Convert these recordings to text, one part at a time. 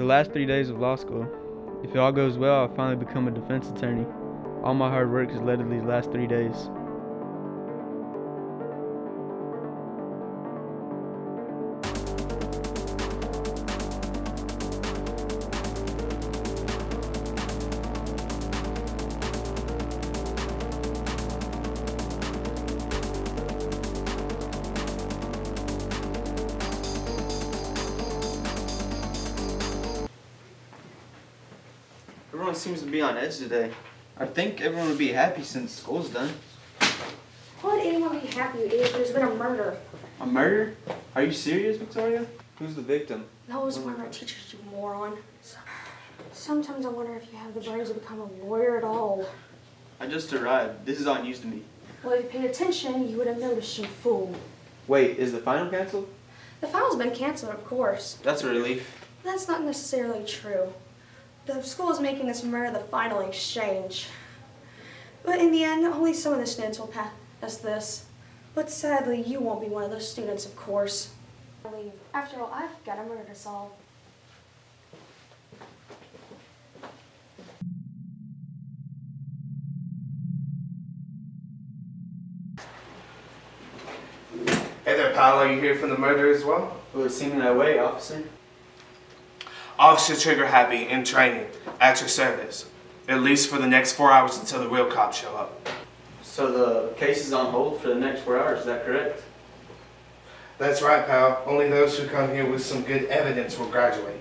last 3 days of law school. If it all goes well, I'll finally become a defense attorney. All my hard work has led to these last 3 days. Everyone seems to be on edge today. I think everyone would be happy since school's done. Why would anyone be happy if there's been a murder? A murder? Are you serious, Victoria? Who's the victim? That was one of our teachers, you moron. Sometimes I wonder if you have the brains to become a lawyer at all. I just arrived. This is all news to me. Well, if you paid attention, you would have noticed, you fool. Wait, is the final canceled? The final's been canceled, of course. That's a relief. That's not necessarily true. The school is making this murder the final exchange. But in the end, only some of the students will pass this. But sadly, you won't be one of those students, of course. After all, I've got a murder to solve. Hey there, pal. Are you here from the murder as well? Well, it's seeming that way, officer. Officer Trigger Happy in training, at your service. At least for the next 4 hours until the real cops show up. So the case is on hold for the next 4 hours, is that correct? That's right, pal. Only those who come here with some good evidence will graduate.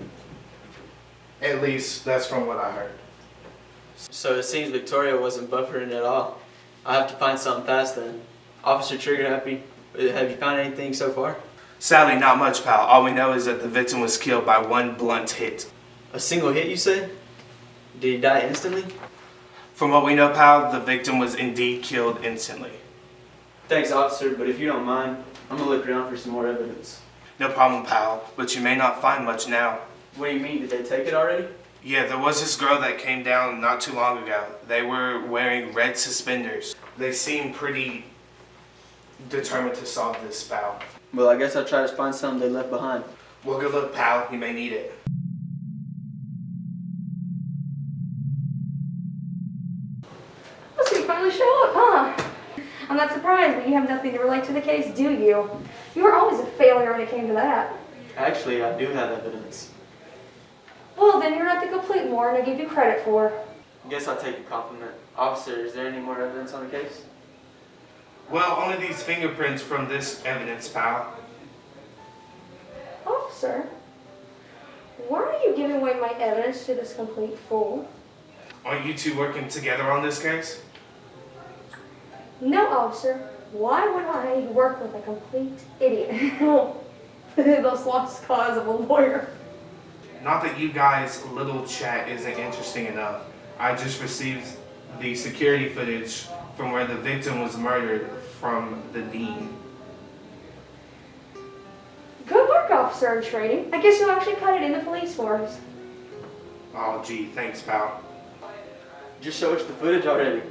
At least, that's from what I heard. So it seems Victoria wasn't buffering at all. I have to find something fast then. Officer Trigger Happy, have you found anything so far? Sadly, not much, pal. All we know is that the victim was killed by one blunt hit. A single hit, you say? Did he die instantly? From what we know, pal, the victim was indeed killed instantly. Thanks, officer, but if you don't mind, I'm gonna look around for some more evidence. No problem, pal, but you may not find much now. What do you mean? Did they take it already? Yeah, there was this girl that came down not too long ago. They were wearing red suspenders. They seemed pretty determined to solve this, pal. Well, I guess I'll try to find something they left behind. Well, good luck, pal. You may need it. So you finally show up, huh? I'm not surprised, but you have nothing to relate to the case, do you? You were always a failure when it came to that. Actually, I do have evidence. Well, then you're not the complete moron I give you credit for. I guess I'll take a compliment. Officer, is there any more evidence on the case? Well, only these fingerprints from this evidence, pal. Officer, why are you giving away my evidence to this complete fool? Are you two working together on this case? No, officer. Why would I work with a complete idiot? The lost cause of a lawyer. Not that you guys' little chat isn't interesting enough. I just received the security footage from where the victim was murdered from the dean. Good work, officer in training. I guess you actually cut it in the police force. Oh, gee, thanks, pal. Just show us the footage already.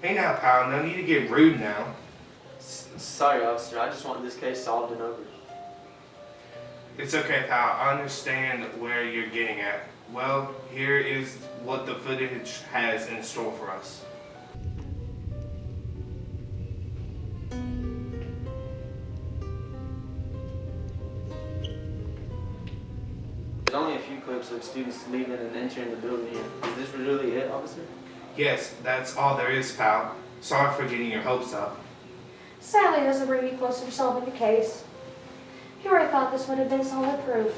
Hey now, pal, no need to get rude now. Sorry, officer. I just want this case solved and over. It's okay, pal. I understand where you're getting at. Well, here is what the footage has in store for us. There's only a few clips of students leaving and entering the building here. Is this really it, officer? Yes, that's all there is, pal. Sorry for getting your hopes up. Sadly, it doesn't bring me closer to solving the case. You already thought this would have been solid proof.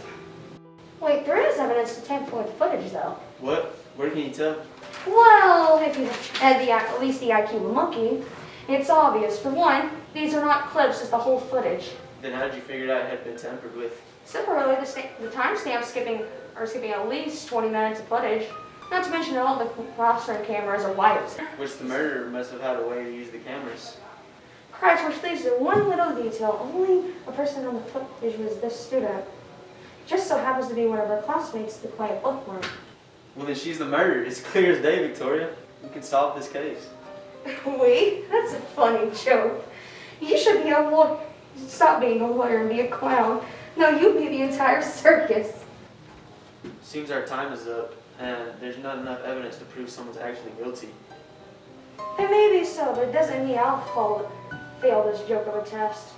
Wait, there is evidence to tamper with the footage, though. What? Where can you tell? Well, if you had at least the IQ of a monkey, it's obvious. For one, these are not clips, it's the whole footage. Then how did you figure it out it had been tampered with? Similarly, the timestamp skipping at least 20 minutes of footage. Not to mention all the classroom cameras are wiped. Which the murderer must have had a way to use the cameras. Christ, which leads to one little detail. Only a person on the footage was this student. Just so happens to be one of her classmates in the quiet bookworm. Well, then she's the murderer. It's clear as day, Victoria. We can solve this case. Wait, that's a funny joke. You should be a lawyer. Stop being a lawyer and be a clown. No, you be the entire circus. Seems our time is up, and there's not enough evidence to prove someone's actually guilty. It may be so, but it doesn't mean I'll fail this joke of a test.